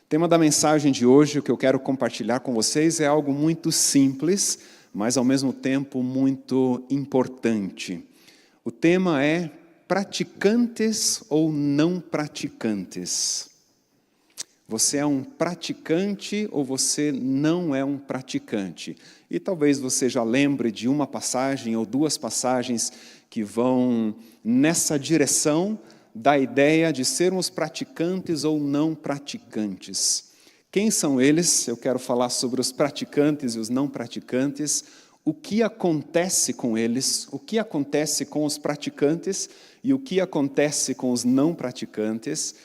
O tema da mensagem de hoje, o que eu quero compartilhar com vocês, é algo muito simples, mas ao mesmo tempo muito importante. O tema é praticantes ou não praticantes. Você é um praticante ou você não é um praticante? E talvez você já lembre de uma passagem ou duas passagens que vão nessa direção da ideia de sermos praticantes ou não praticantes. Quem são eles? Eu quero falar sobre os praticantes e os não praticantes, o que acontece com eles, o que acontece com os praticantes e o que acontece com os não praticantes,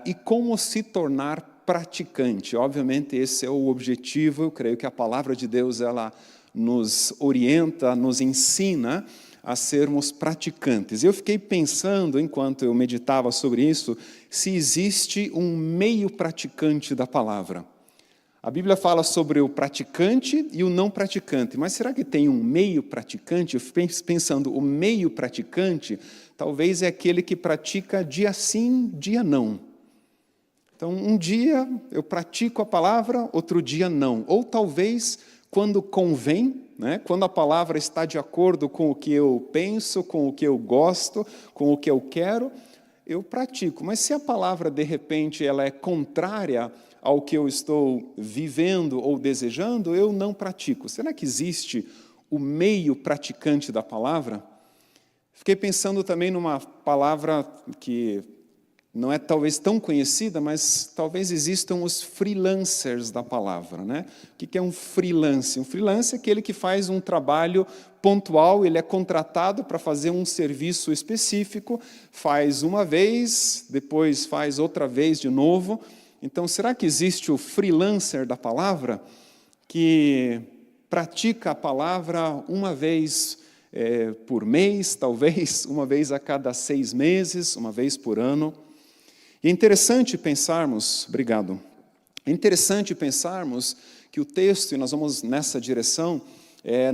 e como se tornar praticante. Obviamente, esse é o objetivo. Eu creio que a palavra de Deus ela nos orienta, nos ensina a sermos praticantes. Eu fiquei pensando, enquanto eu meditava sobre isso, se existe um meio praticante da palavra. A Bíblia fala sobre o praticante e o não praticante, mas será que tem um meio praticante? Eu fiquei pensando, o meio praticante talvez é aquele que pratica dia sim, dia não. Então, um dia eu pratico a palavra, outro dia não. Ou talvez, quando convém, quando a palavra está de acordo com o que eu penso, com o que eu gosto, com o que eu quero, eu pratico. Mas se a palavra, de repente, ela é contrária ao que eu estou vivendo ou desejando, eu não pratico. Será que existe o meio praticante da palavra? Fiquei pensando também numa palavra que não é talvez tão conhecida, mas talvez existam os freelancers da palavra. O que é um freelance? Um freelance é aquele que faz um trabalho pontual, ele é contratado para fazer um serviço específico, faz uma vez, depois faz outra vez de novo. Então, será que existe o freelancer da palavra que pratica a palavra uma vez por mês, talvez uma vez a cada 6 meses, uma vez por ano? E é interessante pensarmos, obrigado, é interessante pensarmos que o texto, e nós vamos nessa direção,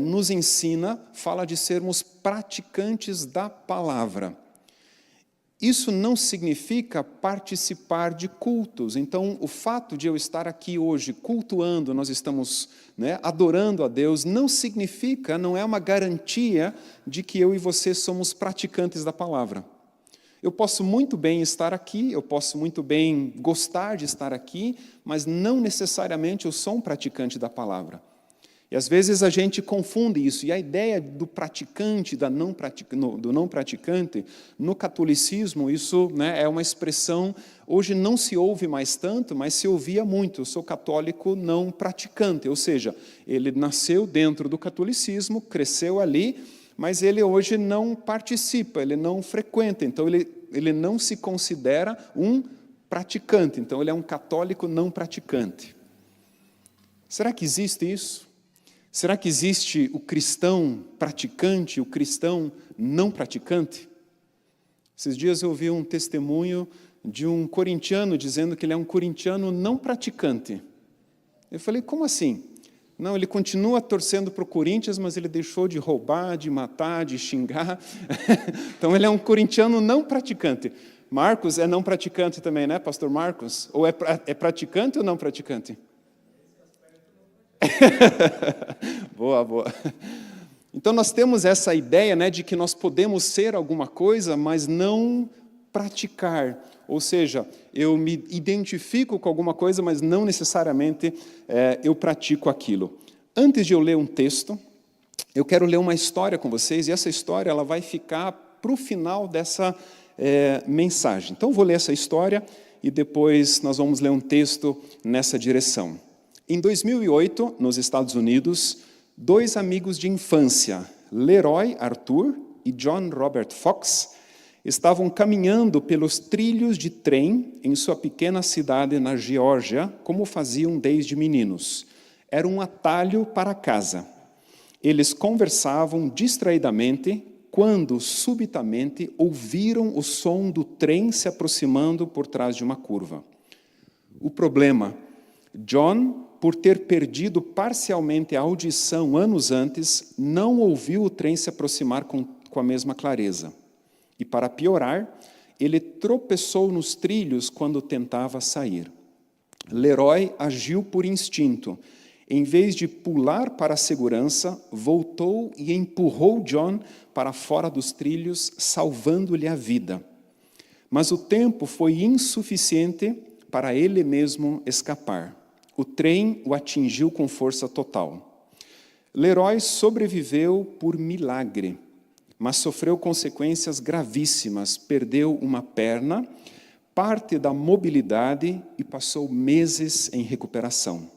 nos ensina, fala de sermos praticantes da palavra. Isso não significa participar de cultos. Então, o fato de eu estar aqui hoje cultuando, nós estamos adorando a Deus, não significa, não é uma garantia de que eu e você somos praticantes da palavra. Eu posso muito bem estar aqui, eu posso muito bem gostar de estar aqui, mas não necessariamente eu sou um praticante da palavra. E às vezes a gente confunde isso. E a ideia do praticante, do não praticante, no catolicismo, isso é uma expressão, hoje não se ouve mais tanto, mas se ouvia muito. Eu sou católico não praticante, ou seja, ele nasceu dentro do catolicismo, cresceu ali, mas ele hoje não participa, ele não frequenta, então ele não se considera um praticante, então ele é um católico não praticante. Será que existe isso? Será que existe o cristão praticante, o cristão não praticante? Esses dias eu ouvi um testemunho de um corintiano dizendo que ele é um corintiano não praticante. Eu falei, como assim? Não, ele continua torcendo para o Corinthians, mas ele deixou de roubar, de matar, de xingar. Então, ele é um corintiano não praticante. Marcos é não praticante também, né, pastor Marcos? Ou é praticante ou não praticante? Boa, boa. Então, nós temos essa ideia de que nós podemos ser alguma coisa, mas não praticar. Ou seja, eu me identifico com alguma coisa, mas não necessariamente eu pratico aquilo. Antes de eu ler um texto, eu quero ler uma história com vocês, e essa história ela vai ficar para o final dessa mensagem. Então, eu vou ler essa história e depois nós vamos ler um texto nessa direção. Em 2008, nos Estados Unidos, 2 amigos de infância, Leroy Arthur e John Robert Fox, estavam caminhando pelos trilhos de trem em sua pequena cidade na Geórgia, como faziam desde meninos. Era um atalho para casa. Eles conversavam distraidamente quando, subitamente, ouviram o som do trem se aproximando por trás de uma curva. O problema: John, por ter perdido parcialmente a audição anos antes, não ouviu o trem se aproximar com a mesma clareza. E, para piorar, ele tropeçou nos trilhos quando tentava sair. Lerói agiu por instinto. Em vez de pular para a segurança, voltou e empurrou John para fora dos trilhos, salvando-lhe a vida. Mas o tempo foi insuficiente para ele mesmo escapar. O trem o atingiu com força total. Lerói sobreviveu por milagre, mas sofreu consequências gravíssimas. Perdeu uma perna, parte da mobilidade e passou meses em recuperação.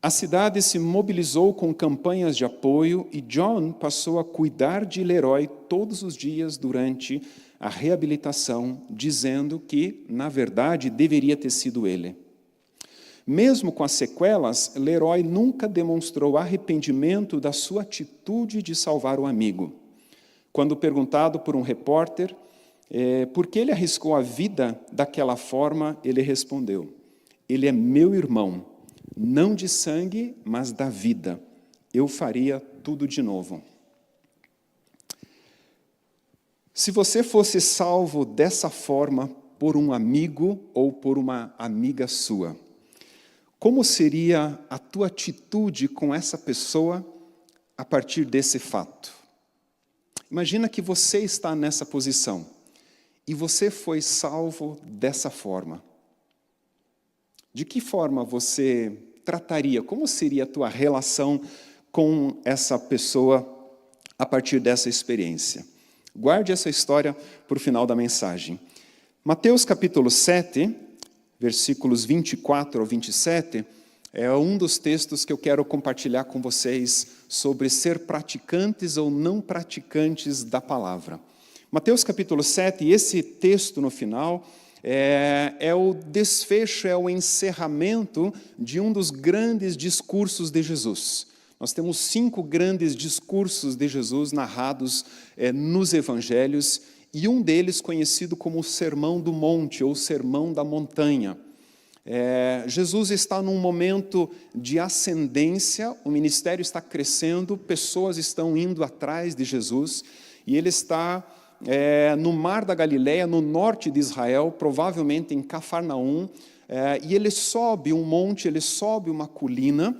A cidade se mobilizou com campanhas de apoio e John passou a cuidar de Lerói todos os dias durante a reabilitação, dizendo que, na verdade, deveria ter sido ele. Mesmo com as sequelas, Lerói nunca demonstrou arrependimento da sua atitude de salvar o amigo. Quando perguntado por um repórter por que ele arriscou a vida daquela forma, ele respondeu: "Ele é meu irmão, não de sangue, mas da vida. Eu faria tudo de novo." Se você fosse salvo dessa forma por um amigo ou por uma amiga sua, como seria a tua atitude com essa pessoa a partir desse fato? Imagina que você está nessa posição e você foi salvo dessa forma. De que forma você trataria? Como seria a tua relação com essa pessoa a partir dessa experiência? Guarde essa história para o final da mensagem. Mateus capítulo 7, versículos 24 ao 27, é um dos textos que eu quero compartilhar com vocês sobre ser praticantes ou não praticantes da palavra. Mateus capítulo 7, e esse texto no final é o desfecho, é o encerramento de um dos grandes discursos de Jesus. Nós temos 5 grandes discursos de Jesus narrados nos evangelhos, e um deles conhecido como o Sermão do Monte, ou Sermão da Montanha. Jesus está num momento de ascendência, o ministério está crescendo, pessoas estão indo atrás de Jesus, e ele está no Mar da Galileia, no norte de Israel, provavelmente em Cafarnaum, e ele sobe um monte, ele sobe uma colina,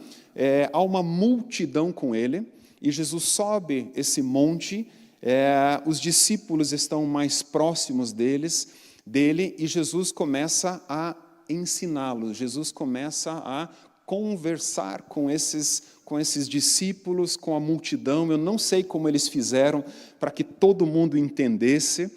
há uma multidão com ele, e Jesus sobe esse monte, os discípulos estão mais próximos dele, e Jesus começa a ensiná-los, Jesus começa a conversar com esses discípulos, com a multidão. Eu não sei como eles fizeram para que todo mundo entendesse,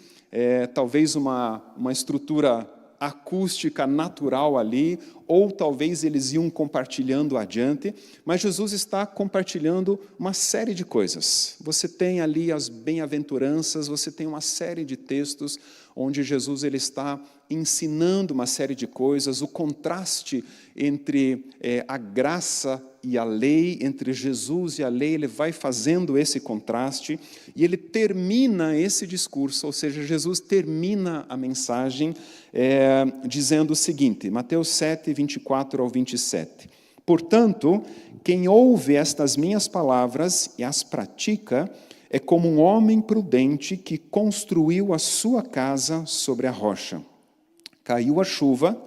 talvez uma estrutura acústica natural ali, ou talvez eles iam compartilhando adiante, mas Jesus está compartilhando uma série de coisas. Você tem ali as bem-aventuranças, você tem uma série de textos onde Jesus ele está ensinando uma série de coisas, o contraste entre a graça e a lei, entre Jesus e a lei, ele vai fazendo esse contraste, e ele termina esse discurso, ou seja, Jesus termina a mensagem dizendo o seguinte, Mateus 7, 24 ao 27. Portanto, quem ouve estas minhas palavras e as pratica, é como um homem prudente que construiu a sua casa sobre a rocha. Caiu a chuva,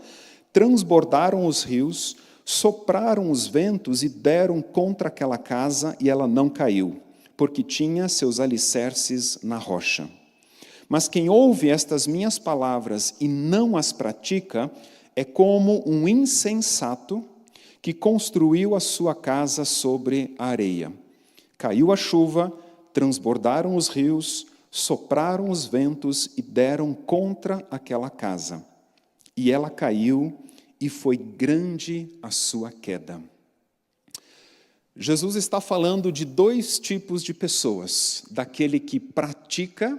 transbordaram os rios, sopraram os ventos e deram contra aquela casa, e ela não caiu, porque tinha seus alicerces na rocha. Mas quem ouve estas minhas palavras e não as pratica, é como um insensato que construiu a sua casa sobre a areia. Caiu a chuva, transbordaram os rios, sopraram os ventos e deram contra aquela casa. E ela caiu, e foi grande a sua queda. Jesus está falando de 2 tipos de pessoas, daquele que pratica,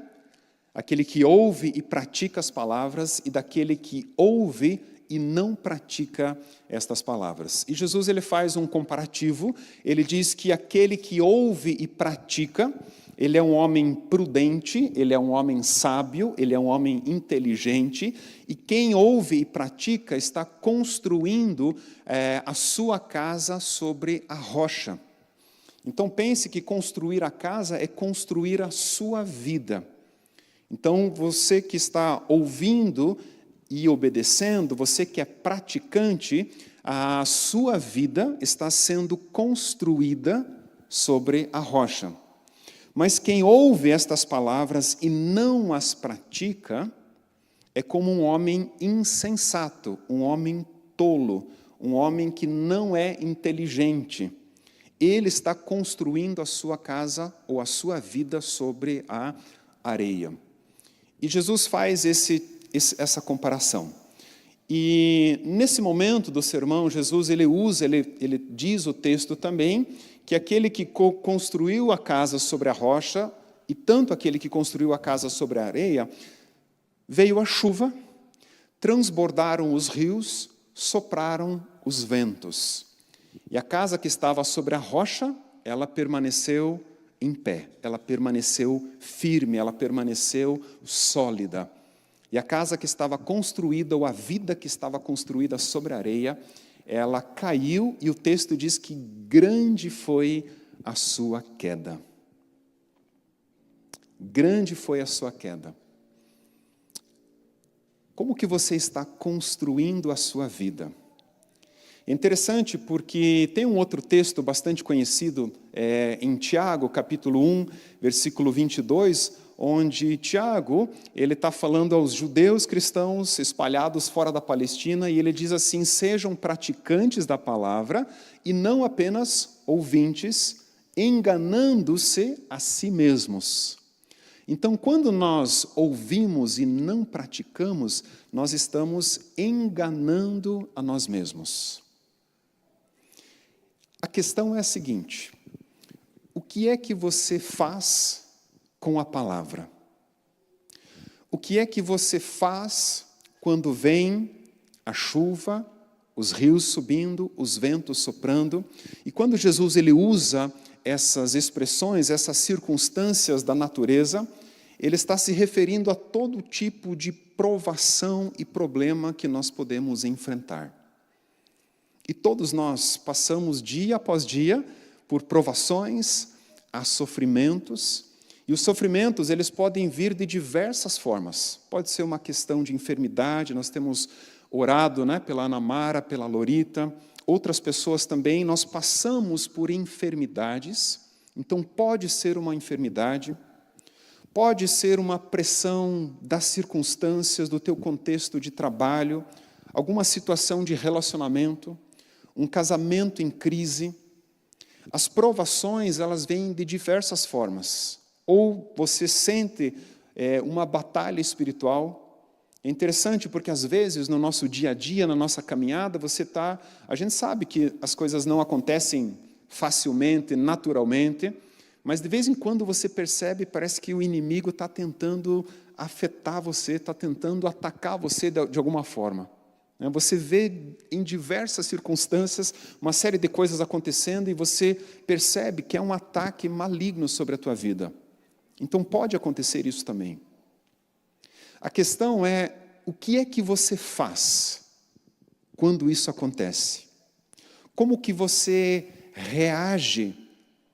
aquele que ouve e pratica as palavras, e daquele que ouve e não pratica estas palavras. E Jesus ele faz um comparativo, ele diz que aquele que ouve e pratica, ele é um homem prudente, ele é um homem sábio, ele é um homem inteligente, e quem ouve e pratica está construindo a sua casa sobre a rocha. Então pense que construir a casa é construir a sua vida. Então você que está ouvindo e obedecendo, você que é praticante, a sua vida está sendo construída sobre a rocha. Mas quem ouve estas palavras e não as pratica, é como um homem insensato, um homem tolo, um homem que não é inteligente. Ele está construindo a sua casa ou a sua vida sobre a areia. E Jesus faz essa comparação. E nesse momento do sermão, Jesus ele diz o texto também, que aquele que construiu a casa sobre a rocha, e tanto aquele que construiu a casa sobre a areia, veio a chuva, transbordaram os rios, sopraram os ventos. E a casa que estava sobre a rocha, ela permaneceu em pé, ela permaneceu firme, ela permaneceu sólida. E a casa que estava construída, ou a vida que estava construída sobre a areia, ela caiu, e o texto diz que grande foi a sua queda. Grande foi a sua queda. Como que você está construindo a sua vida? É interessante porque tem um outro texto bastante conhecido em Tiago, capítulo 1, versículo 22, onde Tiago ele está falando aos judeus cristãos espalhados fora da Palestina, e ele diz assim: sejam praticantes da palavra e não apenas ouvintes, enganando-se a si mesmos. Então, quando nós ouvimos e não praticamos, nós estamos enganando a nós mesmos. A questão é a seguinte: o que é que você faz com a palavra? O que é que você faz quando vem a chuva, os rios subindo, os ventos soprando? E quando Jesus ele usa essas expressões, essas circunstâncias da natureza, ele está se referindo a todo tipo de provação e problema que nós podemos enfrentar. E todos nós passamos dia após dia por provações, há sofrimentos, e os sofrimentos eles podem vir de diversas formas. Pode ser uma questão de enfermidade, nós temos orado pela Ana Mara, pela Lorita, outras pessoas também, nós passamos por enfermidades, então pode ser uma enfermidade, pode ser uma pressão das circunstâncias, do teu contexto de trabalho, alguma situação de relacionamento, um casamento em crise. As provações, elas vêm de diversas formas. Ou você sente uma batalha espiritual. É interessante porque, às vezes, no nosso dia a dia, na nossa caminhada, a gente sabe que as coisas não acontecem facilmente, naturalmente, mas de vez em quando você percebe, parece que o inimigo está tentando afetar você, está tentando atacar você de alguma forma. Você vê em diversas circunstâncias uma série de coisas acontecendo e você percebe que é um ataque maligno sobre a tua vida. Então pode acontecer isso também. A questão é, o que é que você faz quando isso acontece? Como que você reage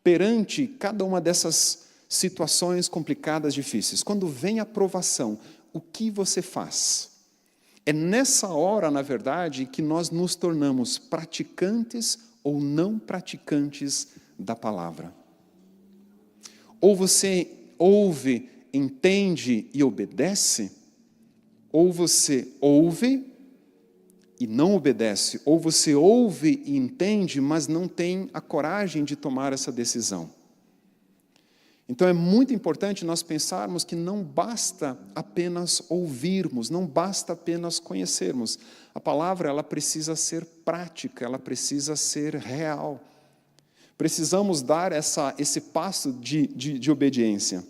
perante cada uma dessas situações complicadas, difíceis? Quando vem a provação, o que você faz? É nessa hora, na verdade, que nós nos tornamos praticantes ou não praticantes da palavra. Ou você ouve, entende e obedece, ou você ouve e não obedece, ou você ouve e entende, mas não tem a coragem de tomar essa decisão. Então é muito importante nós pensarmos que não basta apenas ouvirmos, não basta apenas conhecermos. A palavra ela precisa ser prática, ela precisa ser real. Precisamos dar esse passo de obediência.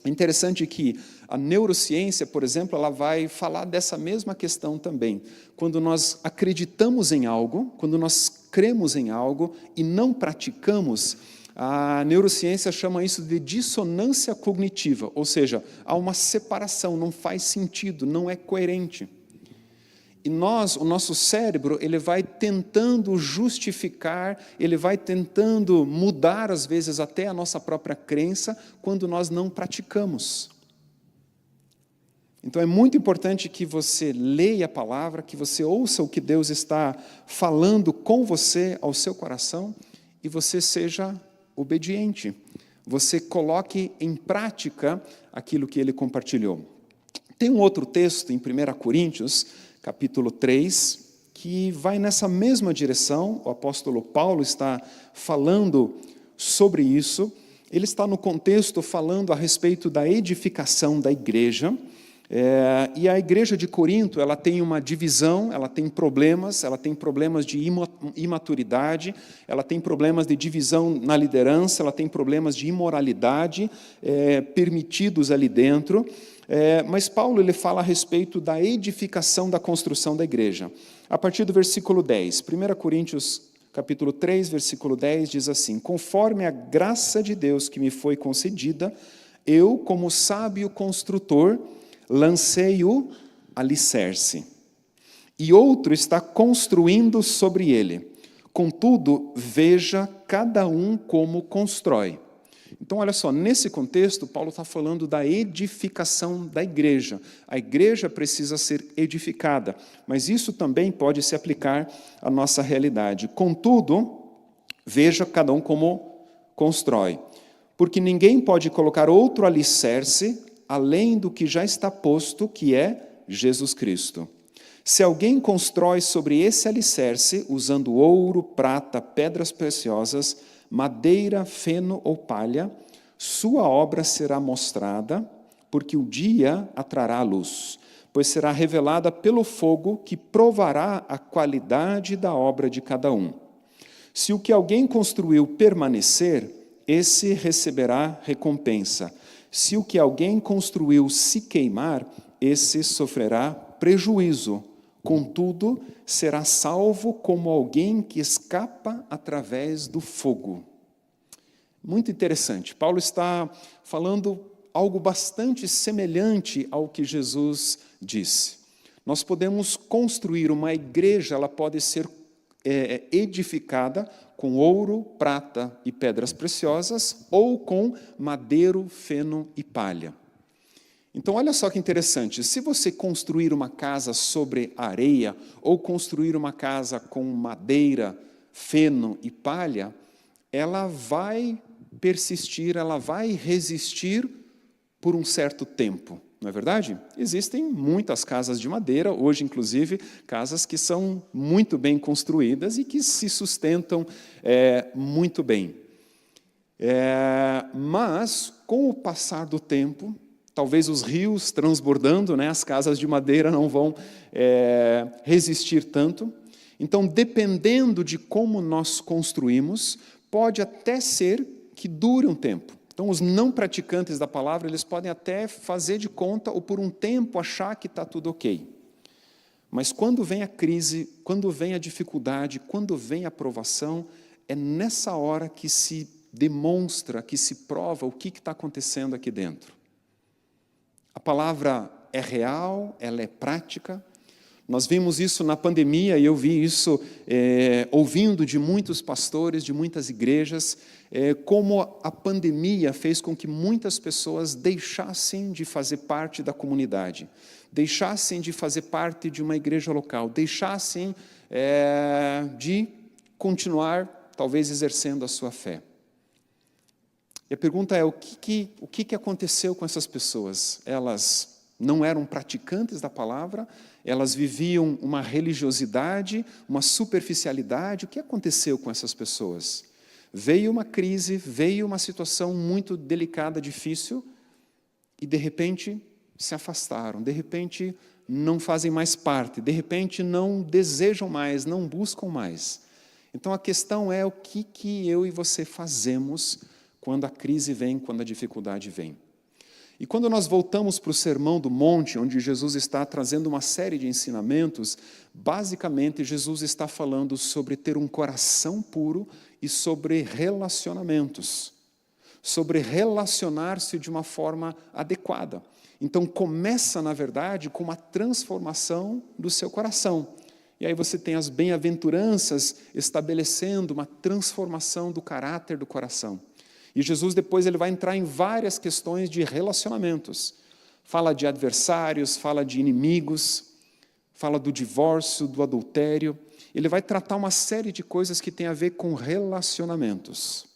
É interessante que a neurociência, por exemplo, ela vai falar dessa mesma questão também. Quando nós acreditamos em algo, quando nós cremos em algo e não praticamos, a neurociência chama isso de dissonância cognitiva, ou seja, há uma separação, não faz sentido, não é coerente. E o nosso cérebro, ele vai tentando justificar, ele vai tentando mudar, às vezes, até a nossa própria crença, quando nós não praticamos. Então é muito importante que você leia a palavra, que você ouça o que Deus está falando com você, ao seu coração, e você seja obediente. Você coloque em prática aquilo que ele compartilhou. Tem um outro texto em 1 Coríntios, capítulo 3, que vai nessa mesma direção. O apóstolo Paulo está falando sobre isso. Ele está no contexto falando a respeito da edificação da igreja. E a igreja de Corinto, ela tem uma divisão, ela tem problemas de imaturidade, ela tem problemas de divisão na liderança, ela tem problemas de imoralidade permitidos ali dentro. Mas Paulo ele fala a respeito da edificação da construção da igreja. A partir do versículo 10, 1 Coríntios capítulo 3, versículo 10, diz assim: conforme a graça de Deus que me foi concedida, eu, como sábio construtor, lancei o alicerce, e outro está construindo sobre ele. Contudo, veja cada um como constrói. Então, olha só, nesse contexto, Paulo está falando da edificação da igreja. A igreja precisa ser edificada, mas isso também pode se aplicar à nossa realidade. Contudo, veja cada um como constrói, porque ninguém pode colocar outro alicerce além do que já está posto, que é Jesus Cristo. Se alguém constrói sobre esse alicerce, usando ouro, prata, pedras preciosas, madeira, feno ou palha, sua obra será mostrada, porque o dia a trará a luz, pois será revelada pelo fogo que provará a qualidade da obra de cada um. Se o que alguém construiu permanecer, esse receberá recompensa. Se o que alguém construiu se queimar, esse sofrerá prejuízo. Contudo, será salvo como alguém que escapa através do fogo. Muito interessante. Paulo está falando algo bastante semelhante ao que Jesus disse. Nós podemos construir uma igreja, ela pode ser edificada com ouro, prata e pedras preciosas, ou com madeiro, feno e palha. Então, olha só que interessante, se você construir uma casa sobre areia, ou construir uma casa com madeira, feno e palha, ela vai persistir, ela vai resistir por um certo tempo, não é verdade? Existem muitas casas de madeira, hoje, inclusive, casas que são muito bem construídas e que se sustentam muito bem. Mas, com o passar do tempo, talvez os rios transbordando, as casas de madeira não vão resistir tanto. Então, dependendo de como nós construímos, pode até ser que dure um tempo. Então, os não praticantes da palavra, eles podem até fazer de conta ou por um tempo achar que está tudo ok. Mas quando vem a crise, quando vem a dificuldade, quando vem a provação, é nessa hora que se demonstra, que se prova o que está acontecendo aqui dentro. A palavra é real, ela é prática. Nós vimos isso na pandemia, e eu vi isso ouvindo de muitos pastores, de muitas igrejas, como a pandemia fez com que muitas pessoas deixassem de fazer parte da comunidade, deixassem de fazer parte de uma igreja local, deixassem de continuar, talvez, exercendo a sua fé. E a pergunta é, o que aconteceu com essas pessoas? Elas não eram praticantes da palavra, elas viviam uma religiosidade, uma superficialidade. O que aconteceu com essas pessoas? Veio uma crise, veio uma situação muito delicada, difícil, e de repente se afastaram, de repente não fazem mais parte, de repente não desejam mais, não buscam mais. Então a questão é o que eu e você fazemos quando a crise vem, quando a dificuldade vem. E quando nós voltamos para o Sermão do Monte, onde Jesus está trazendo uma série de ensinamentos, basicamente Jesus está falando sobre ter um coração puro e sobre relacionamentos, sobre relacionar-se de uma forma adequada. Então começa, na verdade, com uma transformação do seu coração. E aí você tem as bem-aventuranças estabelecendo uma transformação do caráter do coração. E Jesus depois ele vai entrar em várias questões de relacionamentos, fala de adversários, fala de inimigos, fala do divórcio, do adultério. Ele vai tratar uma série de coisas que tem a ver com relacionamentos.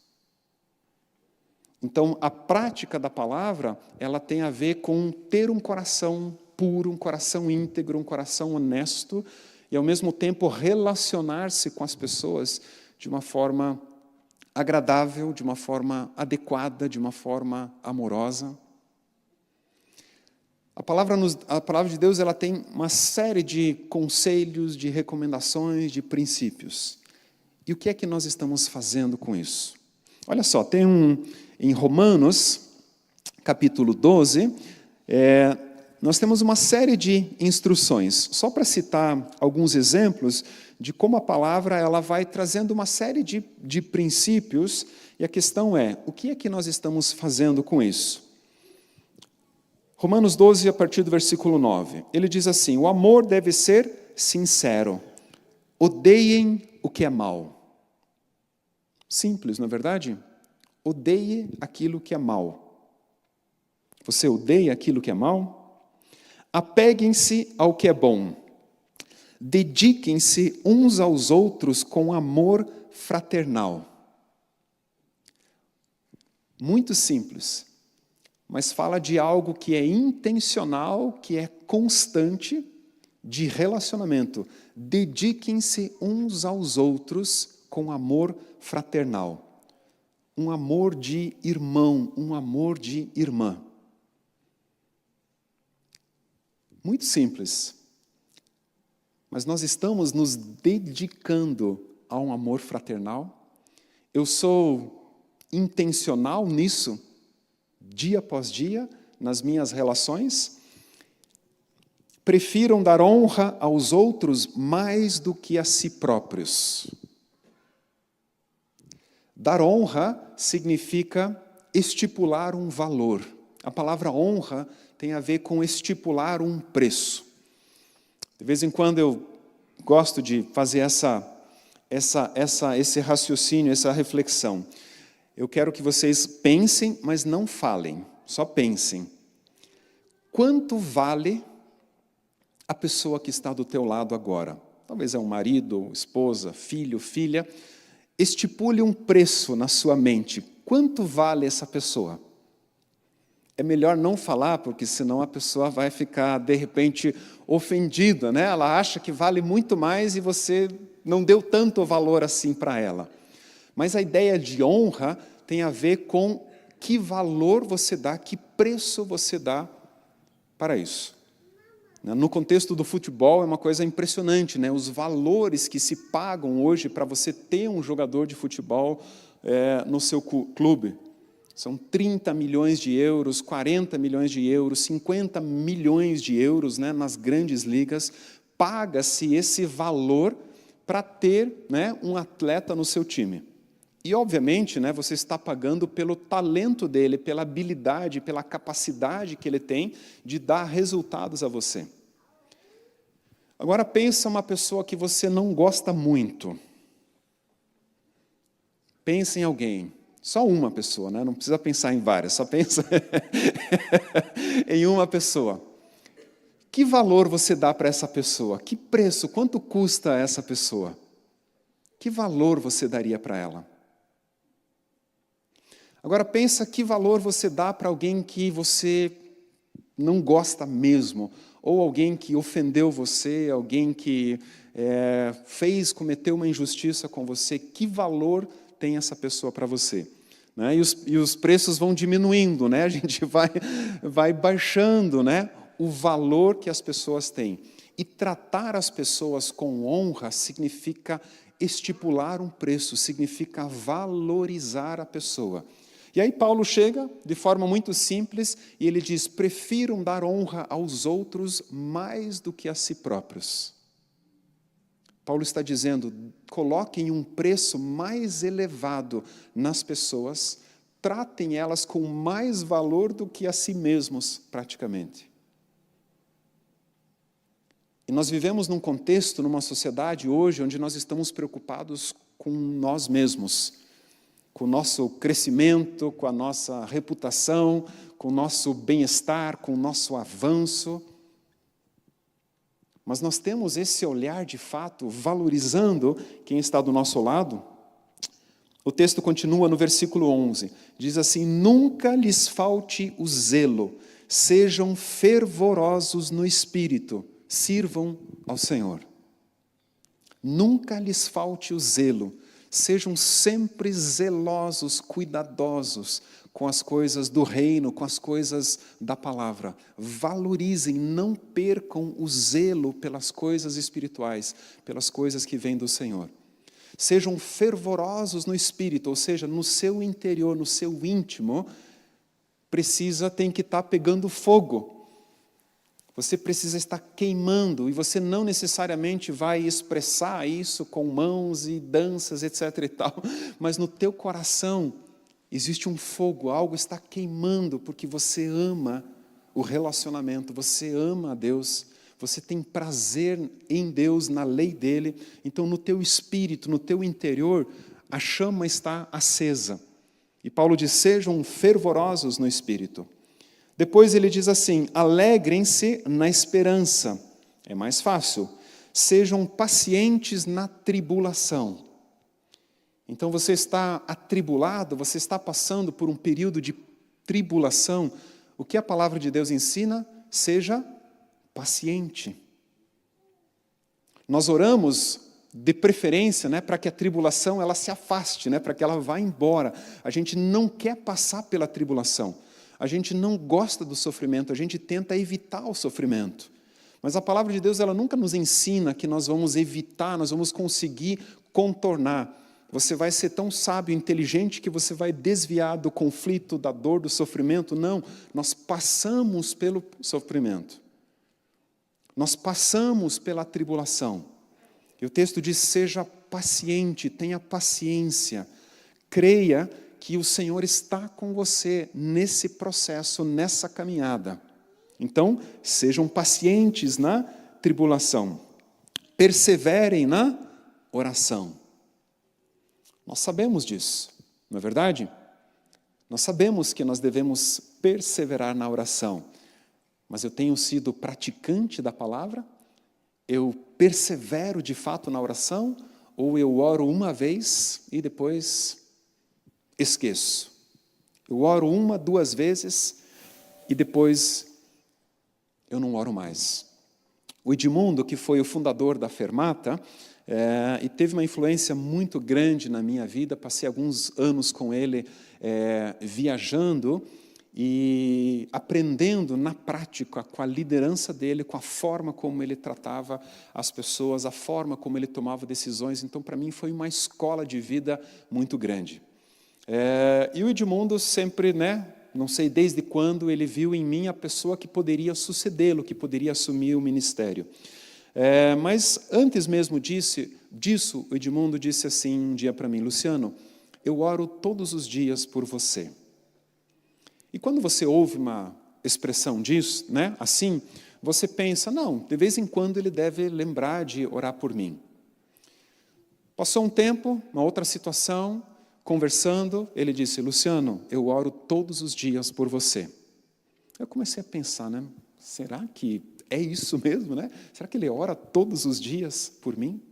Então, a prática da palavra, ela tem a ver com ter um coração puro, um coração íntegro, um coração honesto, e ao mesmo tempo relacionar-se com as pessoas de uma forma agradável, de uma forma adequada, de uma forma amorosa. A palavra de Deus, ela tem uma série de conselhos, de recomendações, de princípios. E o que é que nós estamos fazendo com isso? Olha só, tem em Romanos, capítulo 12, nós temos uma série de instruções. Só para citar alguns exemplos de como a palavra ela vai trazendo uma série de princípios, e a questão é, o que é que nós estamos fazendo com isso? Romanos 12, a partir do versículo 9, ele diz assim: o amor deve ser sincero, odeiem o que é mal. Simples, não é verdade? Odeie aquilo que é mal. Você odeia aquilo que é mal? Apeguem-se ao que é bom. Dediquem-se uns aos outros com amor fraternal. Muito simples, mas fala de algo que é intencional, que é constante, de relacionamento. Dediquem-se uns aos outros com amor fraternal. Um amor de irmão, um amor de irmã. Muito simples. Mas nós estamos nos dedicando a um amor fraternal? Eu sou intencional nisso, dia após dia, nas minhas relações? Prefiram dar honra aos outros mais do que a si próprios. Dar honra significa estipular um valor. A palavra honra tem a ver com estipular um preço. De vez em quando eu gosto de fazer esse raciocínio, essa reflexão. Eu quero que vocês pensem, mas não falem, só pensem. Quanto vale a pessoa que está do teu lado agora? Talvez é um marido, esposa, filho, filha. Estipule um preço na sua mente. Quanto vale essa pessoa? É melhor não falar, porque senão a pessoa vai ficar, de repente, ofendida, né? Ela acha que vale muito mais e você não deu tanto valor assim para ela. Mas a ideia de honra tem a ver com que valor você dá, que preço você dá para isso. No contexto do futebol é uma coisa impressionante, né? Os valores que se pagam hoje para você ter um jogador de futebol no seu clube. São 30 milhões de euros, 40 milhões de euros, 50 milhões de euros, né, nas grandes ligas. Paga-se esse valor para ter, né, um atleta no seu time. E, obviamente, né, você está pagando pelo talento dele, pela habilidade, pela capacidade que ele tem de dar resultados a você. Agora, pensa uma pessoa que você não gosta muito. Pensa em alguém. Só uma pessoa, né? Não precisa pensar em várias, só pensa em uma pessoa. Que valor você dá para essa pessoa? Que preço? Quanto custa essa pessoa? Que valor você daria para ela? Agora pensa que valor você dá para alguém que você não gosta mesmo, ou alguém que ofendeu você, alguém que cometeu uma injustiça com você. Que valor tem essa pessoa para você? Né? E os preços vão diminuindo, né? A gente vai baixando, né, o valor que as pessoas têm. E tratar as pessoas com honra significa estipular um preço, significa valorizar a pessoa. E aí Paulo chega de forma muito simples e ele diz: prefiram dar honra aos outros mais do que a si próprios. Paulo está dizendo, coloquem um preço mais elevado nas pessoas, tratem elas com mais valor do que a si mesmos, praticamente. E nós vivemos num contexto, numa sociedade hoje, onde nós estamos preocupados com nós mesmos. com o nosso crescimento, com a nossa reputação, com o nosso bem-estar, com o nosso avanço. Mas nós temos esse olhar, de fato, valorizando quem está do nosso lado. O texto continua no versículo 11. Diz assim: nunca lhes falte o zelo, sejam fervorosos no espírito, sirvam ao Senhor. Nunca lhes falte o zelo, sejam sempre zelosos, cuidadosos com as coisas do reino, com as coisas da palavra. Valorizem, não percam o zelo pelas coisas espirituais, pelas coisas que vêm do Senhor. Sejam fervorosos no espírito, ou seja, no seu interior, no seu íntimo, tem que estar pegando fogo. Você precisa estar queimando, e você não necessariamente vai expressar isso com mãos e danças, etc. e tal, mas no teu coração existe um fogo, algo está queimando, porque você ama o relacionamento, você ama a Deus, você tem prazer em Deus, na lei dEle. Então no teu espírito, no teu interior, a chama está acesa. E Paulo diz: sejam fervorosos no espírito. Depois ele diz assim: alegrem-se na esperança. É mais fácil. Sejam pacientes na tribulação. Então você está atribulado, você está passando por um período de tribulação. O que a palavra de Deus ensina? Seja paciente. Nós oramos de preferência, para que a tribulação ela se afaste, para que ela vá embora. A gente não quer passar pela tribulação. A gente não gosta do sofrimento, a gente tenta evitar o sofrimento. Mas a palavra de Deus ela nunca nos ensina que nós vamos evitar, nós vamos conseguir contornar. Você vai ser tão sábio, inteligente, que você vai desviar do conflito, da dor, do sofrimento. Não, nós passamos pelo sofrimento. Nós passamos pela tribulação. E o texto diz: seja paciente, tenha paciência. Creia que o Senhor está com você nesse processo, nessa caminhada. Então, sejam pacientes na tribulação. Perseverem na oração. Nós sabemos disso, não é verdade? Nós sabemos que nós devemos perseverar na oração. Mas eu tenho sido praticante da palavra? Eu persevero de fato na oração? Ou eu oro uma vez e depois esqueço? Eu oro 1, 2 vezes e depois eu não oro mais. O Edmundo, que foi o fundador da Fermata, e teve uma influência muito grande na minha vida, passei alguns anos com ele viajando e aprendendo na prática com a liderança dele, com a forma como ele tratava as pessoas, a forma como ele tomava decisões. Então, para mim, foi uma escola de vida muito grande. E o Edmundo sempre, não sei desde quando, ele viu em mim a pessoa que poderia sucedê-lo, que poderia assumir o ministério. Mas antes mesmo disso, o Edmundo disse assim um dia para mim: Luciano, eu oro todos os dias por você. E quando você ouve uma expressão disso, assim, você pensa: não, de vez em quando ele deve lembrar de orar por mim. Passou um tempo, uma outra situação, conversando, ele disse: Luciano, eu oro todos os dias por você. Eu comecei a pensar, será que é isso mesmo, Será que ele ora todos os dias por mim?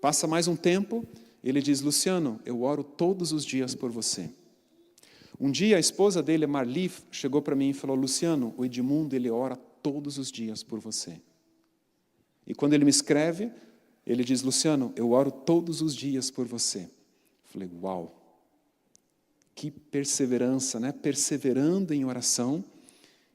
Passa mais um tempo, ele diz: Luciano, eu oro todos os dias por você. Um dia a esposa dele, Marli, chegou para mim e falou: Luciano, o Edmundo, ele ora todos os dias por você. E quando ele me escreve, ele diz: Luciano, eu oro todos os dias por você. Falei: uau, que perseverança, perseverando em oração.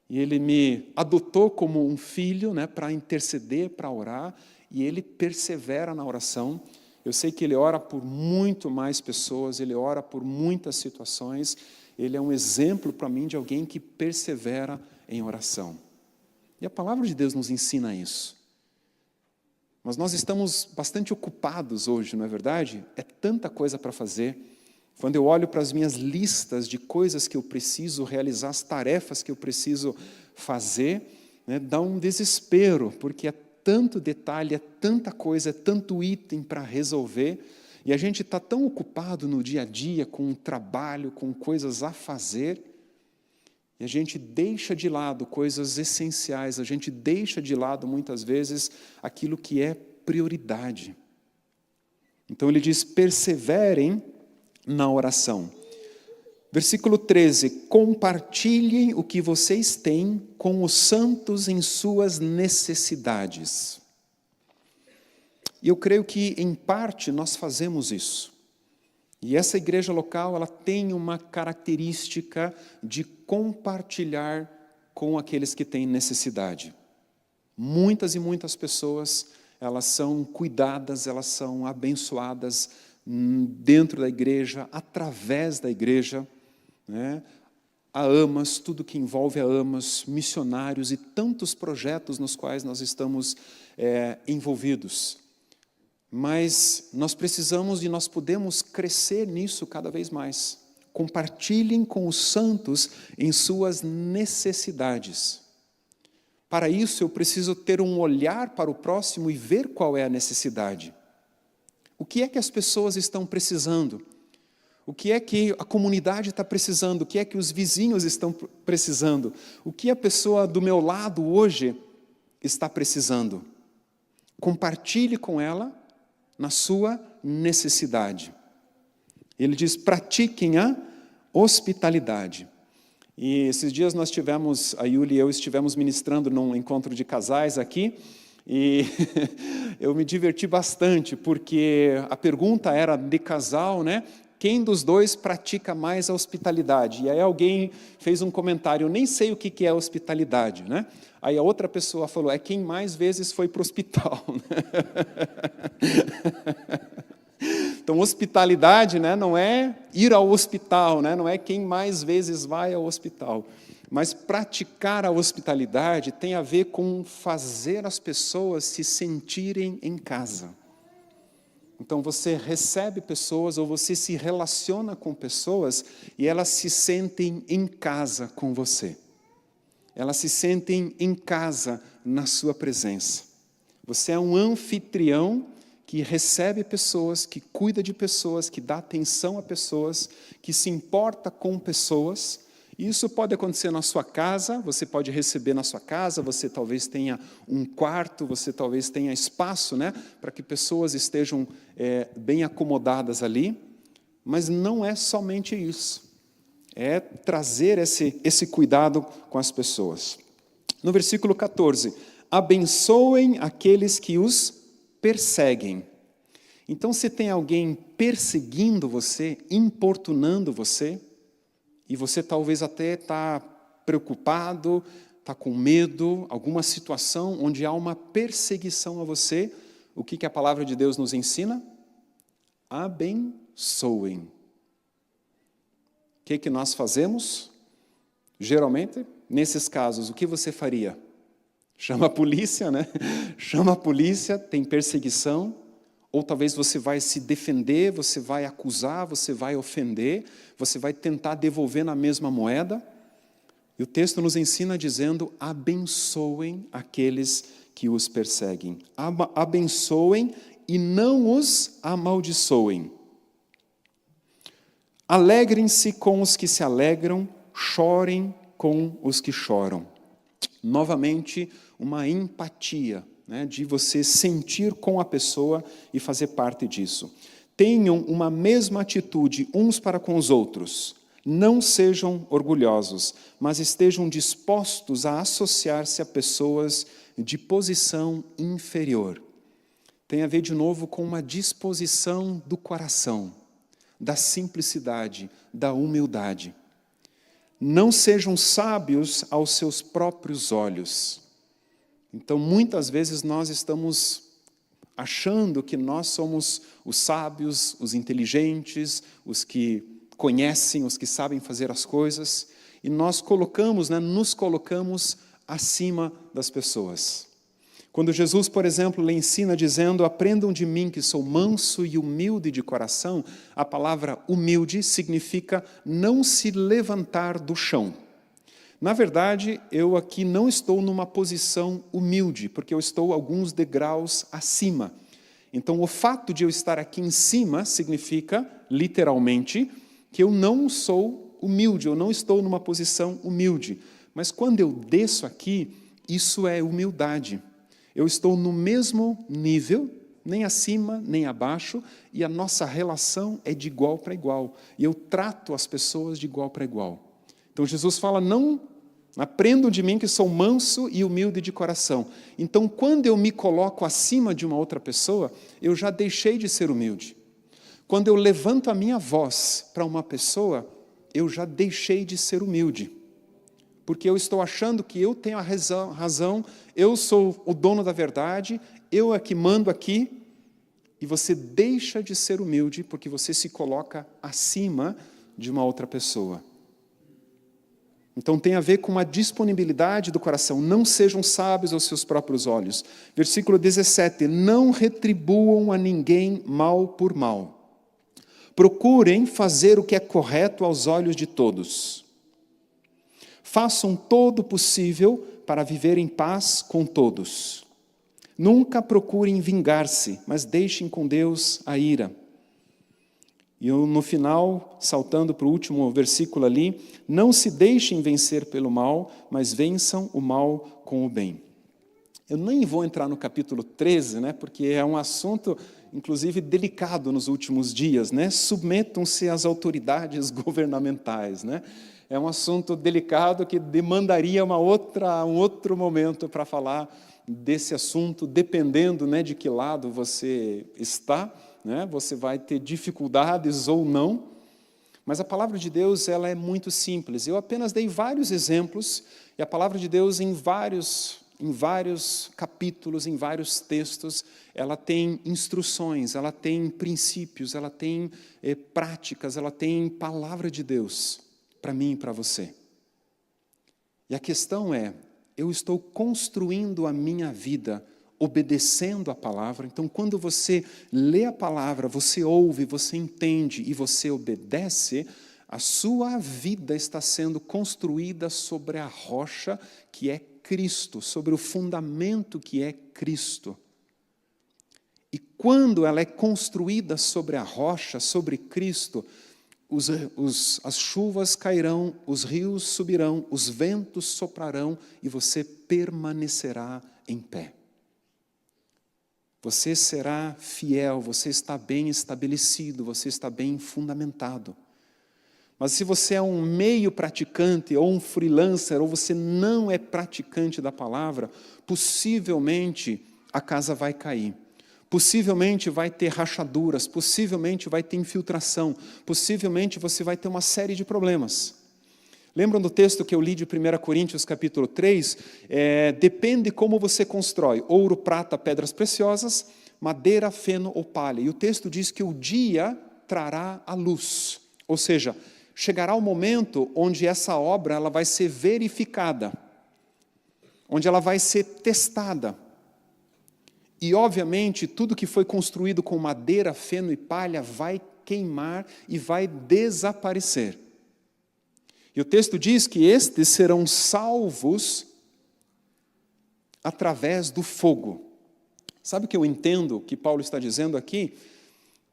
E ele me adotou como um filho, para interceder, para orar, e ele persevera na oração. Eu sei que ele ora por muito mais pessoas, ele ora por muitas situações. Ele é um exemplo para mim de alguém que persevera em oração. E a palavra de Deus nos ensina isso. Mas nós estamos bastante ocupados hoje, não é verdade? É tanta coisa para fazer. Quando eu olho para as minhas listas de coisas que eu preciso realizar, as tarefas que eu preciso fazer, dá um desespero, porque é tanto detalhe, é tanta coisa, é tanto item para resolver. E a gente está tão ocupado no dia a dia com o trabalho, com coisas a fazer, e a gente deixa de lado coisas essenciais, a gente deixa de lado, muitas vezes, aquilo que é prioridade. Então ele diz, perseverem na oração. Versículo 13, compartilhem o que vocês têm com os santos em suas necessidades. E eu creio que, em parte, nós fazemos isso. E essa igreja local, ela tem uma característica de compartilhar com aqueles que têm necessidade. Muitas e muitas pessoas, elas são cuidadas, elas são abençoadas dentro da igreja, através da igreja, né? A AMAS, tudo que envolve a AMAS, missionários e tantos projetos nos quais nós estamos envolvidos. Mas nós precisamos e nós podemos crescer nisso cada vez mais. Compartilhem com os santos em suas necessidades. Para isso, eu preciso ter um olhar para o próximo e ver qual é a necessidade. O que é que as pessoas estão precisando? O que é que a comunidade está precisando? O que é que os vizinhos estão precisando? O que a pessoa do meu lado hoje está precisando? Compartilhe com ela na sua necessidade. Ele diz, pratiquem a hospitalidade. E esses dias nós tivemos, a Yuli e eu estivemos ministrando num encontro de casais aqui, e eu me diverti bastante, porque a pergunta era de casal, né? Quem dos dois pratica mais a hospitalidade? E aí alguém fez um comentário, eu nem sei o que é hospitalidade, né? Aí a outra pessoa falou, é quem mais vezes foi para o hospital. Então, hospitalidade, né, não é ir ao hospital, né, não é quem mais vezes vai ao hospital. Mas praticar a hospitalidade tem a ver com fazer as pessoas se sentirem em casa. Então, você recebe pessoas ou você se relaciona com pessoas e elas se sentem em casa com você. Elas se sentem em casa na sua presença. Você é um anfitrião que recebe pessoas, que cuida de pessoas, que dá atenção a pessoas, que se importa com pessoas. Isso pode acontecer na sua casa, você pode receber na sua casa, você talvez tenha um quarto, você talvez tenha espaço, né, para que pessoas estejam bem acomodadas ali, mas não é somente isso. É trazer esse cuidado com as pessoas. No versículo 14, abençoem aqueles que os perseguem. Então, se tem alguém perseguindo você, importunando você, e você talvez até está preocupado, está com medo, alguma situação onde há uma perseguição a você, o que a palavra de Deus nos ensina? Abençoem. O que nós fazemos? Geralmente, nesses casos, o que você faria? Chama a polícia, né? Chama a polícia, tem perseguição, ou talvez você vai se defender, você vai acusar, você vai ofender, você vai tentar devolver na mesma moeda. E o texto nos ensina dizendo, abençoem aqueles que os perseguem. Abençoem e não os amaldiçoem. Alegrem-se com os que se alegram, chorem com os que choram. Novamente, uma empatia, né, de você sentir com a pessoa e fazer parte disso. Tenham uma mesma atitude uns para com os outros. Não sejam orgulhosos, mas estejam dispostos a associar-se a pessoas de posição inferior. Tem a ver, de novo, com uma disposição do coração, da simplicidade, da humildade. Não sejam sábios aos seus próprios olhos. Então, muitas vezes nós estamos achando que nós somos os sábios, os inteligentes, os que conhecem, os que sabem fazer as coisas, e nós colocamos, né, nos colocamos acima das pessoas. Quando Jesus, por exemplo, lhe ensina dizendo, aprendam de mim que sou manso e humilde de coração, a palavra humilde significa não se levantar do chão. Na verdade, eu aqui não estou numa posição humilde, porque eu estou alguns degraus acima. Então, o fato de eu estar aqui em cima significa, literalmente, que eu não sou humilde, eu não estou numa posição humilde. Mas quando eu desço aqui, isso é humildade. Eu estou no mesmo nível, nem acima, nem abaixo, e a nossa relação é de igual para igual. E eu trato as pessoas de igual para igual. Então, Jesus fala, não aprendam de mim que sou manso e humilde de coração. Então, quando eu me coloco acima de uma outra pessoa, eu já deixei de ser humilde. Quando eu levanto a minha voz para uma pessoa, eu já deixei de ser humilde. Porque eu estou achando que eu tenho a razão, eu sou o dono da verdade, eu é que mando aqui, e você deixa de ser humilde porque você se coloca acima de uma outra pessoa. Então tem a ver com uma disponibilidade do coração. Não sejam sábios aos seus próprios olhos. Versículo 17. Não retribuam a ninguém mal por mal. Procurem fazer o que é correto aos olhos de todos. Façam todo o possível para viver em paz com todos. Nunca procurem vingar-se, mas deixem com Deus a ira. E eu, no final, saltando para o último versículo ali, não se deixem vencer pelo mal, mas vençam o mal com o bem. Eu nem vou entrar no capítulo 13, porque é um assunto, inclusive, delicado nos últimos dias. Submetam-se às autoridades governamentais. É um assunto delicado que demandaria um outro momento para falar desse assunto, dependendo de que lado você está. Você vai ter dificuldades ou não, mas a palavra de Deus ela é muito simples. Eu apenas dei vários exemplos, e a palavra de Deus em vários capítulos, em vários textos, ela tem instruções, ela tem princípios, ela tem práticas, ela tem palavra de Deus para mim e para você. E a questão é, eu estou construindo a minha vida obedecendo a palavra. Então, quando você lê a palavra, você ouve, você entende e você obedece, a sua vida está sendo construída sobre a rocha que é Cristo, sobre o fundamento que é Cristo. E quando ela é construída sobre a rocha, sobre Cristo, as chuvas cairão, os rios subirão, os ventos soprarão e você permanecerá em pé. Você será fiel, você está bem estabelecido, você está bem fundamentado. Mas se você é um meio praticante ou um freelancer, ou você não é praticante da palavra, possivelmente a casa vai cair. Possivelmente vai ter rachaduras, possivelmente vai ter infiltração, possivelmente você vai ter uma série de problemas. Lembram do texto que eu li de 1 Coríntios capítulo 3? Depende como você constrói, ouro, prata, pedras preciosas, madeira, feno ou palha. E o texto diz que o dia trará a luz. Ou seja, chegará o momento onde essa obra ela vai ser verificada, onde ela vai ser testada. E, obviamente, tudo que foi construído com madeira, feno e palha vai queimar e vai desaparecer. E o texto diz que estes serão salvos através do fogo. Sabe o que eu entendo que Paulo está dizendo aqui?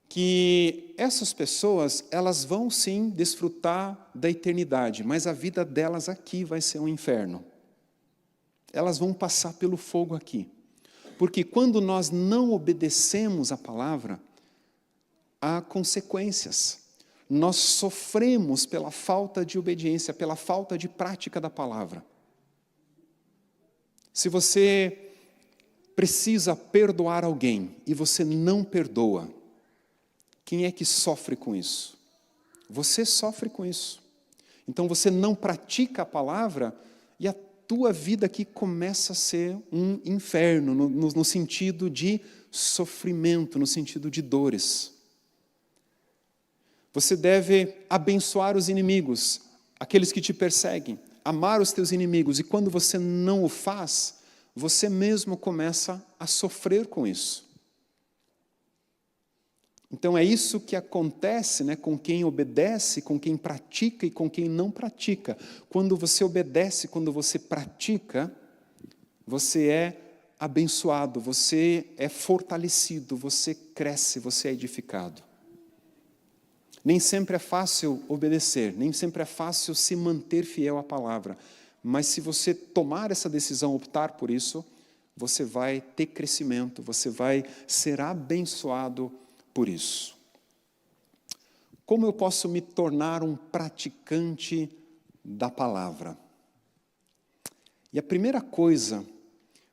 Que essas pessoas, elas vão sim desfrutar da eternidade, mas a vida delas aqui vai ser um inferno. Elas vão passar pelo fogo aqui. Porque quando nós não obedecemos a palavra, há consequências. Nós sofremos pela falta de obediência, pela falta de prática da palavra. Se você precisa perdoar alguém e você não perdoa, quem é que sofre com isso? Você sofre com isso. Então você não pratica a palavra e a tua vida aqui começa a ser um inferno, no sentido de sofrimento, no sentido de dores. Você deve abençoar os inimigos, aqueles que te perseguem, amar os teus inimigos, e quando você não o faz, você mesmo começa a sofrer com isso. Então é isso que acontece, com quem obedece, com quem pratica e com quem não pratica. Quando você obedece, quando você pratica, você é abençoado, você é fortalecido, você cresce, você é edificado. Nem sempre é fácil obedecer, nem sempre é fácil se manter fiel à palavra, mas se você tomar essa decisão, optar por isso, você vai ter crescimento, você vai ser abençoado por isso. Como eu posso me tornar um praticante da palavra? E a primeira coisa,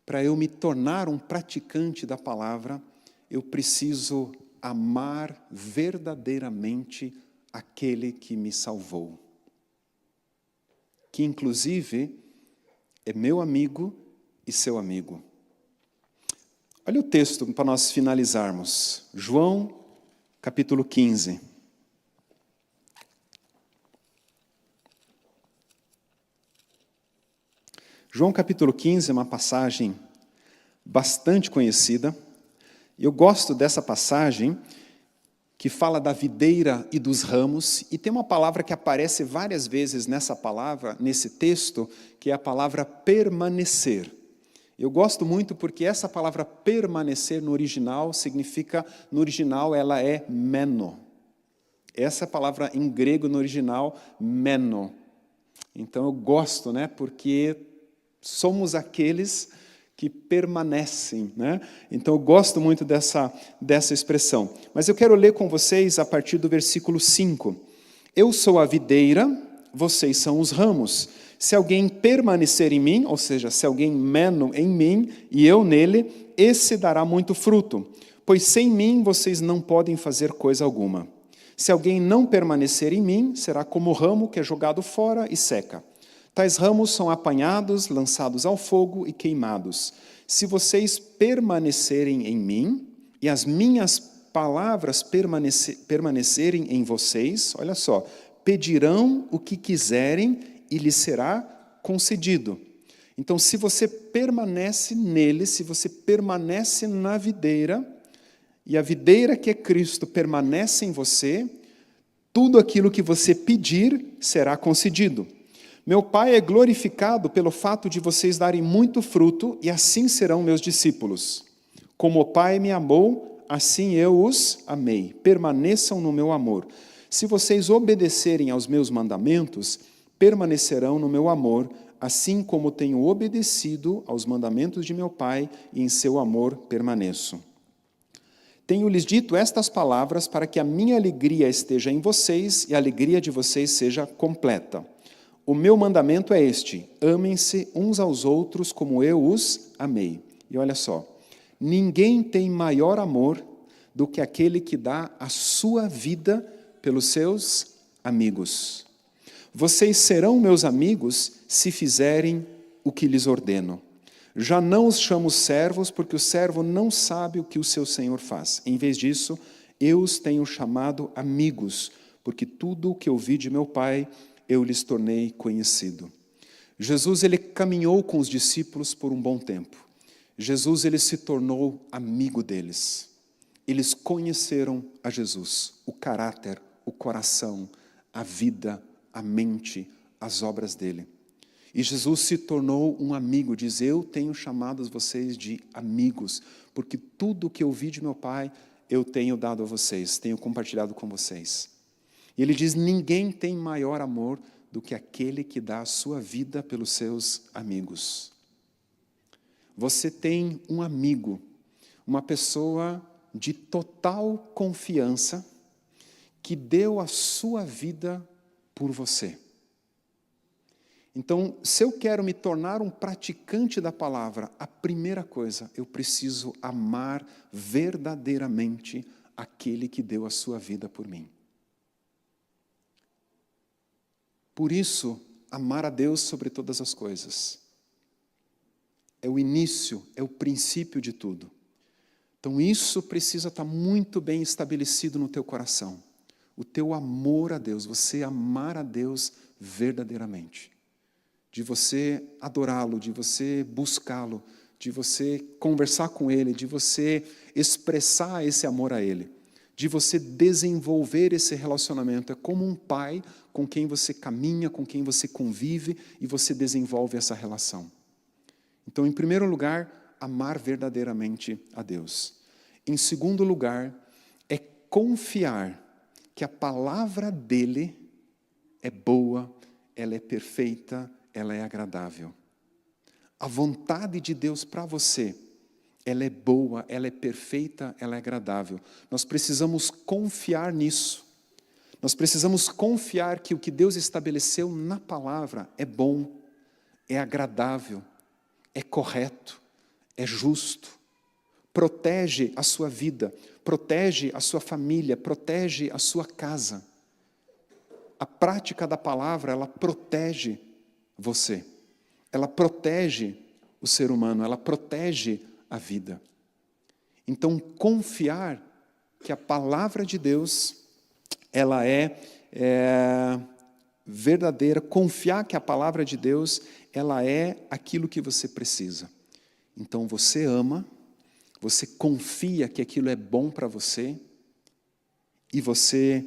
para eu me tornar um praticante da palavra, eu preciso amar verdadeiramente aquele que me salvou. Que inclusive é meu amigo e seu amigo. Olha o texto para nós finalizarmos. João, capítulo 15. João capítulo 15 é uma passagem bastante conhecida. Eu gosto dessa passagem que fala da videira e dos ramos, e tem uma palavra que aparece várias vezes nesse texto, que é a palavra permanecer. Eu gosto muito porque essa palavra permanecer no original ela é meno. Essa palavra em grego no original, meno. Então eu gosto, porque somos aqueles que permanecem, Então eu gosto muito dessa expressão. Mas eu quero ler com vocês a partir do versículo 5. Eu sou a videira, vocês são os ramos. Se alguém permanecer em mim, ou seja, se alguém meno em mim e eu nele, esse dará muito fruto, pois sem mim vocês não podem fazer coisa alguma. Se alguém não permanecer em mim, será como o ramo que é jogado fora e seca. Tais ramos são apanhados, lançados ao fogo e queimados. Se vocês permanecerem em mim e as minhas palavras permanecerem em vocês, olha só, pedirão o que quiserem e lhes será concedido. Então, se você permanece nele, se você permanece na videira, e a videira que é Cristo permanece em você, tudo aquilo que você pedir será concedido. Meu Pai é glorificado pelo fato de vocês darem muito fruto, e assim serão meus discípulos. Como o Pai me amou, assim eu os amei. Permaneçam no meu amor. Se vocês obedecerem aos meus mandamentos, permanecerão no meu amor, assim como tenho obedecido aos mandamentos de meu Pai, e em seu amor permaneço. Tenho-lhes dito estas palavras para que a minha alegria esteja em vocês e a alegria de vocês seja completa. O meu mandamento é este: amem-se uns aos outros como eu os amei. E olha só, ninguém tem maior amor do que aquele que dá a sua vida pelos seus amigos. Vocês serão meus amigos se fizerem o que lhes ordeno. Já não os chamo servos, porque o servo não sabe o que o seu senhor faz. Em vez disso, eu os tenho chamado amigos, porque tudo o que ouvi de meu Pai eu lhes tornei conhecido. Jesus, ele caminhou com os discípulos por um bom tempo. Jesus, ele se tornou amigo deles. Eles conheceram a Jesus, o caráter, o coração, a vida, a mente, as obras dele. E Jesus se tornou um amigo, diz: eu tenho chamado vocês de amigos, porque tudo o que eu vi de meu Pai, eu tenho dado a vocês, tenho compartilhado com vocês. E ele diz: ninguém tem maior amor do que aquele que dá a sua vida pelos seus amigos. Você tem um amigo, uma pessoa de total confiança, que deu a sua vida por você. Então, se eu quero me tornar um praticante da palavra, a primeira coisa, eu preciso amar verdadeiramente aquele que deu a sua vida por mim. Por isso, amar a Deus sobre todas as coisas. É o início, é o princípio de tudo. Então, isso precisa estar muito bem estabelecido no teu coração. O teu amor a Deus, você amar a Deus verdadeiramente. De você adorá-lo, de você buscá-lo, de você conversar com Ele, de você expressar esse amor a Ele, de você desenvolver esse relacionamento. É como um pai com quem você caminha, com quem você convive e você desenvolve essa relação. Então, em primeiro lugar, amar verdadeiramente a Deus. Em segundo lugar, é confiar que a palavra dele é boa, ela é perfeita, ela é agradável. A vontade de Deus para você, ela é boa, ela é perfeita, ela é agradável. Nós precisamos confiar nisso. Nós precisamos confiar que o que Deus estabeleceu na palavra é bom, é agradável, é correto, é justo. Protege a sua vida, protege a sua família, protege a sua casa. A prática da palavra, ela protege você. Ela protege o ser humano, ela protege a vida. Então, confiar que a palavra de Deus, ela é verdadeira, confiar que a palavra de Deus, ela é aquilo que você precisa. Então, você ama, você confia que aquilo é bom para você e você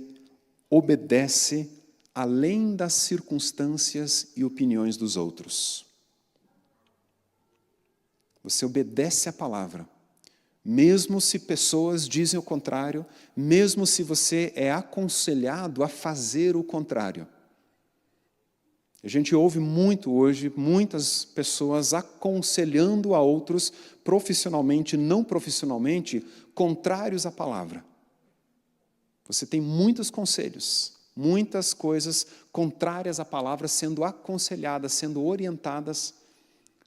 obedece além das circunstâncias e opiniões dos outros. Você obedece à palavra, mesmo se pessoas dizem o contrário, mesmo se você é aconselhado a fazer o contrário. A gente ouve muito hoje, muitas pessoas aconselhando a outros, profissionalmente, não profissionalmente, contrários à palavra. Você tem muitos conselhos, muitas coisas contrárias à palavra sendo aconselhadas, sendo orientadas,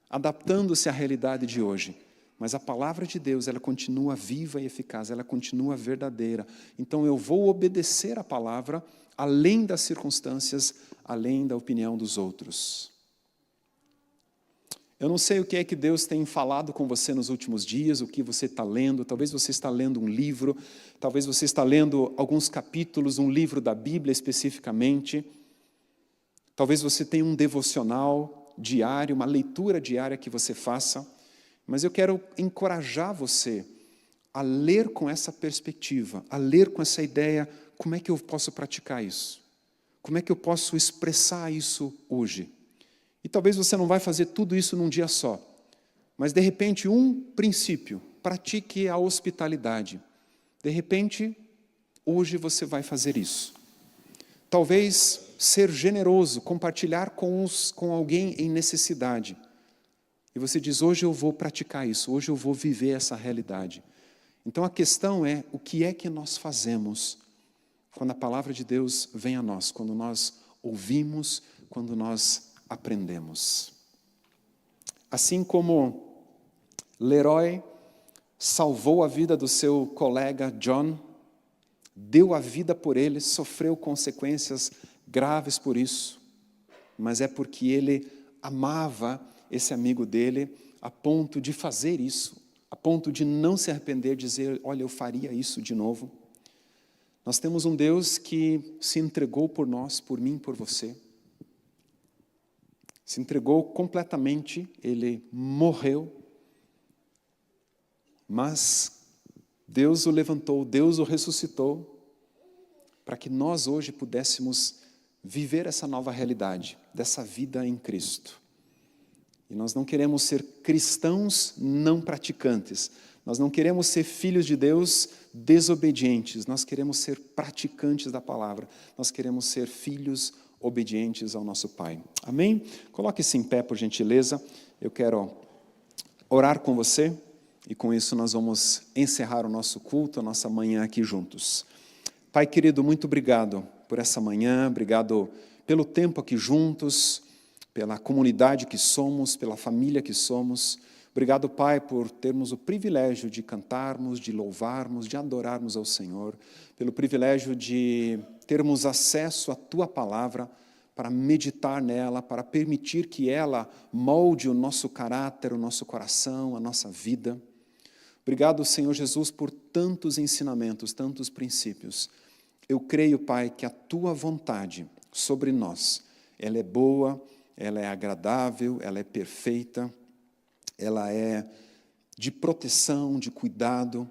adaptando-se à realidade de hoje. Mas a palavra de Deus, ela continua viva e eficaz, ela continua verdadeira. Então eu vou obedecer à palavra, além das circunstâncias, além da opinião dos outros. Eu não sei o que é que Deus tem falado com você nos últimos dias, o que você está lendo. Talvez você está lendo um livro, talvez você está lendo alguns capítulos, um livro da Bíblia especificamente. Talvez você tenha um devocional diário, uma leitura diária que você faça. Mas eu quero encorajar você a ler com essa perspectiva, a ler com essa ideia, como é que eu posso praticar isso? Como é que eu posso expressar isso hoje? E talvez você não vai fazer tudo isso num dia só, mas de repente um princípio, pratique a hospitalidade. De repente, hoje você vai fazer isso. Talvez ser generoso, compartilhar com alguém em necessidade. E você diz, hoje eu vou praticar isso, hoje eu vou viver essa realidade. Então a questão é, o que é que nós fazemos quando a palavra de Deus vem a nós, quando nós ouvimos, quando nós aprendemos. Assim como Leroy salvou a vida do seu colega John, deu a vida por ele, sofreu consequências graves por isso, mas é porque ele amava esse amigo dele a ponto de fazer isso, a ponto de não se arrepender, dizer, olha, eu faria isso de novo. Nós temos um Deus que se entregou por nós, por mim, por você. Se entregou completamente, ele morreu, mas Deus o levantou, Deus o ressuscitou, para que nós hoje pudéssemos viver essa nova realidade, dessa vida em Cristo. E nós não queremos ser cristãos não praticantes, nós não queremos ser filhos de Deus desobedientes, nós queremos ser praticantes da palavra, nós queremos ser filhos obedientes ao nosso Pai. Amém? Coloque-se em pé, por gentileza. Eu quero orar com você e com isso nós vamos encerrar o nosso culto, a nossa manhã aqui juntos. Pai querido, muito obrigado por essa manhã, obrigado pelo tempo aqui juntos, pela comunidade que somos, pela família que somos. Obrigado, Pai, por termos o privilégio de cantarmos, de louvarmos, de adorarmos ao Senhor, pelo privilégio de termos acesso à Tua palavra, para meditar nela, para permitir que ela molde o nosso caráter, o nosso coração, a nossa vida. Obrigado, Senhor Jesus, por tantos ensinamentos, tantos princípios. Eu creio, Pai, que a Tua vontade sobre nós, ela é boa, ela é agradável, ela é perfeita, ela é de proteção, de cuidado.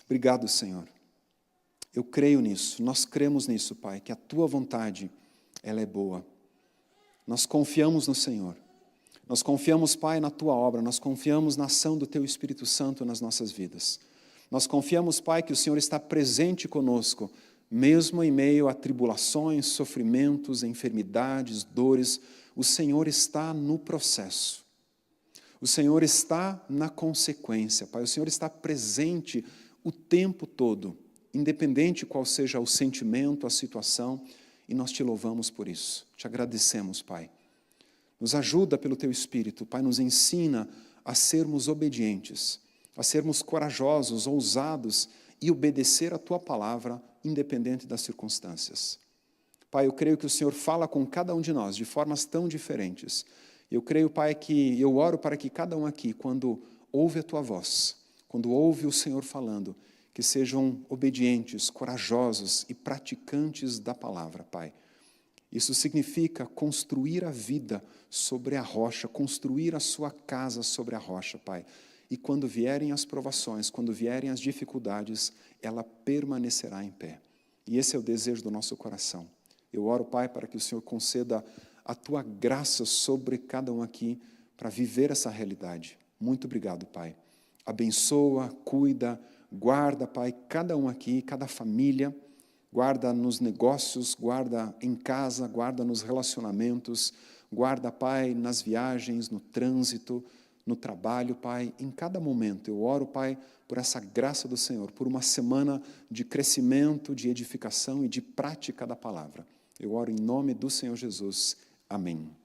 Obrigado, Senhor. Eu creio nisso, nós cremos nisso, Pai, que a Tua vontade, ela é boa. Nós confiamos no Senhor. Nós confiamos, Pai, na Tua obra, nós confiamos na ação do Teu Espírito Santo nas nossas vidas. Nós confiamos, Pai, que o Senhor está presente conosco, mesmo em meio a tribulações, sofrimentos, enfermidades, dores, o Senhor está no processo. O Senhor está na consequência, Pai. O Senhor está presente o tempo todo, independente qual seja o sentimento, a situação, e nós Te louvamos por isso. Te agradecemos, Pai. Nos ajuda pelo Teu Espírito, Pai, nos ensina a sermos obedientes, a sermos corajosos, ousados e obedecer a Tua palavra, independente das circunstâncias. Pai, eu creio que o Senhor fala com cada um de nós de formas tão diferentes. Eu creio, Pai, eu oro para que cada um aqui, quando ouve a Tua voz, quando ouve o Senhor falando, que sejam obedientes, corajosos e praticantes da palavra, Pai. Isso significa construir a vida sobre a rocha, construir a sua casa sobre a rocha, Pai. E quando vierem as provações, quando vierem as dificuldades, ela permanecerá em pé. E esse é o desejo do nosso coração. Eu oro, Pai, para que o Senhor conceda a Tua graça sobre cada um aqui para viver essa realidade. Muito obrigado, Pai. Abençoa, cuida, guarda, Pai, cada um aqui, cada família, guarda nos negócios, guarda em casa, guarda nos relacionamentos, guarda, Pai, nas viagens, no trânsito, no trabalho, Pai, em cada momento. Eu oro, Pai, por essa graça do Senhor, por uma semana de crescimento, de edificação e de prática da palavra. Eu oro em nome do Senhor Jesus. Amém.